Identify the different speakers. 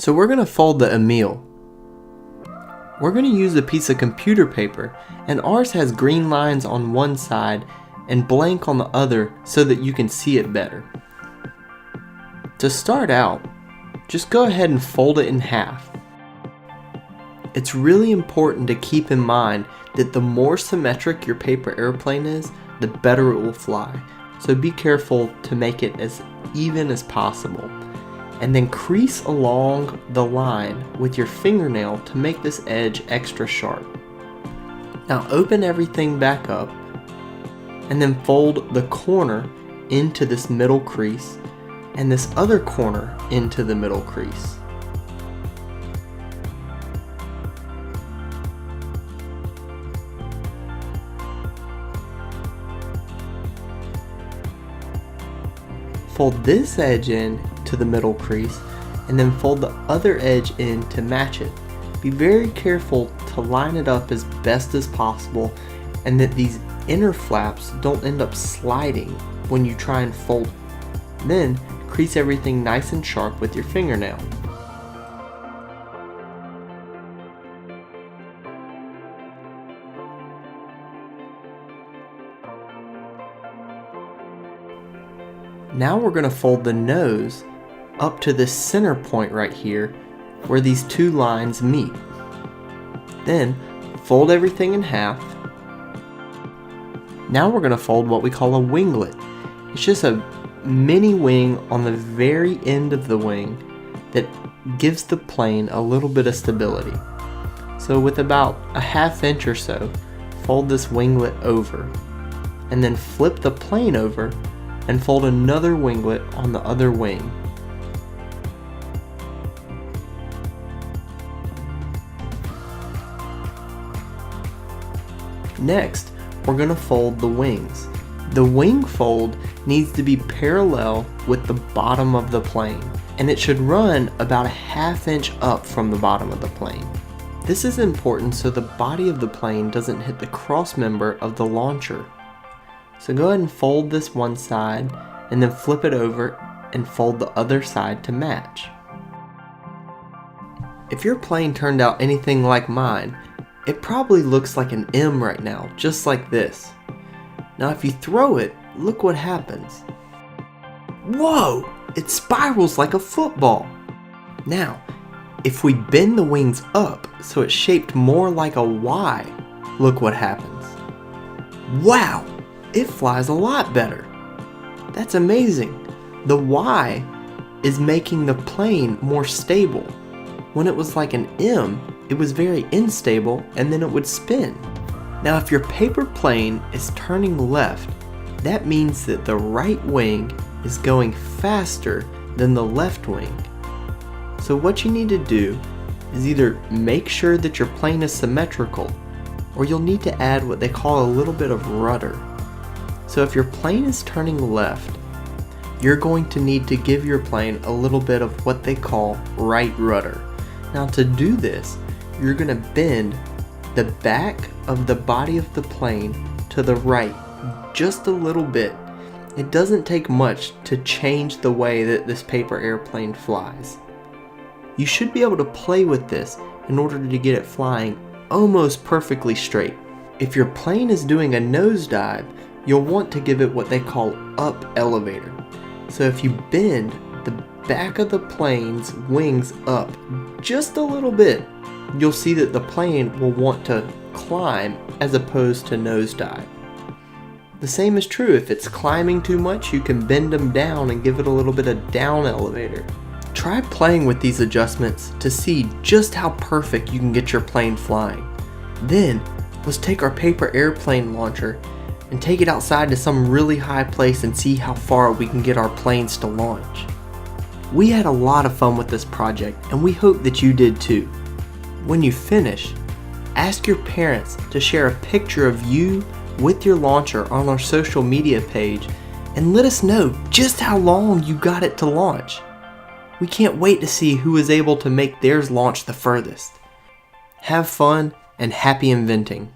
Speaker 1: So we're going to fold the Emil. We're going to use a piece of computer paper, and ours has green lines on one side and blank on the other so that you can see it better. To start out, just go ahead and fold it in half. It's really important to keep in mind that the more symmetric your paper airplane is, the better it will fly. So be careful to make it as even as possible. And then crease along the line with your fingernail to make this edge extra sharp. Now open everything back up and then fold the corner into this middle crease and this other corner into the middle crease. Fold this edge in to the middle crease and then fold the other edge in to match it. Be very careful to line it up as best as possible and that these inner flaps don't end up sliding when you try and fold it. Then crease everything nice and sharp with your fingernail. Now we're going to fold the nose up to this center point right here where these two lines meet. Then fold everything in half. Now we're going to fold what we call a winglet. It's just a mini wing on the very end of the wing that gives the plane a little bit of stability. So with about a ½ inch or so, fold this winglet over and then flip the plane over and fold another winglet on the other wing. Next, we're going to fold the wings. The wing fold needs to be parallel with the bottom of the plane, and it should run about a ½ inch up from the bottom of the plane. This is important so the body of the plane doesn't hit the cross member of the launcher. So go ahead and fold this one side and then flip it over and fold the other side to match. If your plane turned out anything like mine, it probably looks like an M right now, just like this. Now if you throw it, look what happens. Whoa! It spirals like a football. Now, if we bend the wings up so it's shaped more like a Y, look what happens. Wow! It flies a lot better. That's amazing. The Y is making the plane more stable. When it was like an M, it was very unstable and then it would spin. Now if your paper plane is turning left, that means that the right wing is going faster than the left wing. So what you need to do is either make sure that your plane is symmetrical, or you'll need to add what they call a little bit of rudder. So if your plane is turning left, you're going to need to give your plane a little bit of what they call right rudder. Now to do this, you're going to bend the back of the body of the plane to the right just a little bit. It doesn't take much to change the way that this paper airplane flies. You should be able to play with this in order to get it flying almost perfectly straight. If your plane is doing a nosedive, you'll want to give it what they call up elevator. So if you bend the back of the plane's wings up just a little bit, you'll see that the plane will want to climb as opposed to nosedive. The same is true if it's climbing too much, you can bend them down and give it a little bit of down elevator. Try playing with these adjustments to see just how perfect you can get your plane flying. Then, let's take our paper airplane launcher and take it outside to some really high place and see how far we can get our planes to launch. We had a lot of fun with this project and we hope that you did too. When you finish, ask your parents to share a picture of you with your launcher on our social media page and let us know just how long you got it to launch. We can't wait to see who is able to make theirs launch the furthest. Have fun and happy inventing.